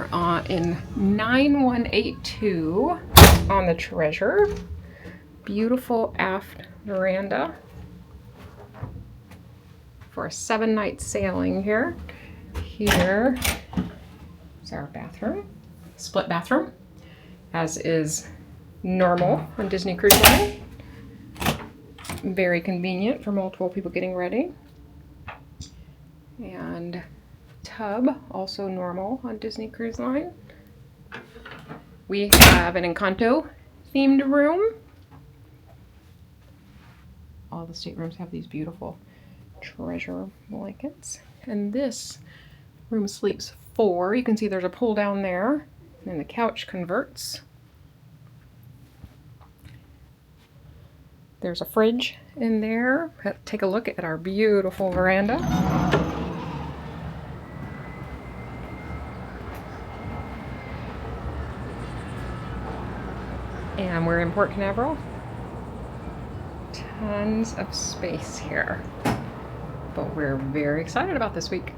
here in 9182 on the Treasure. Beautiful aft veranda for a 7-night sailing here. Here is our bathroom, split bathroom, as is normal on Disney Cruise Line. Very convenient for multiple people getting ready. And tub, also normal on Disney Cruise Line. We have an Encanto themed room. All the staterooms have these beautiful Treasure blankets. And this room sleeps 4. You can see there's a pull down there. And then the couch converts. There's a fridge in there. Take a look at our beautiful veranda. And we're in Port Canaveral. Tons of space here. But we're very excited about this week.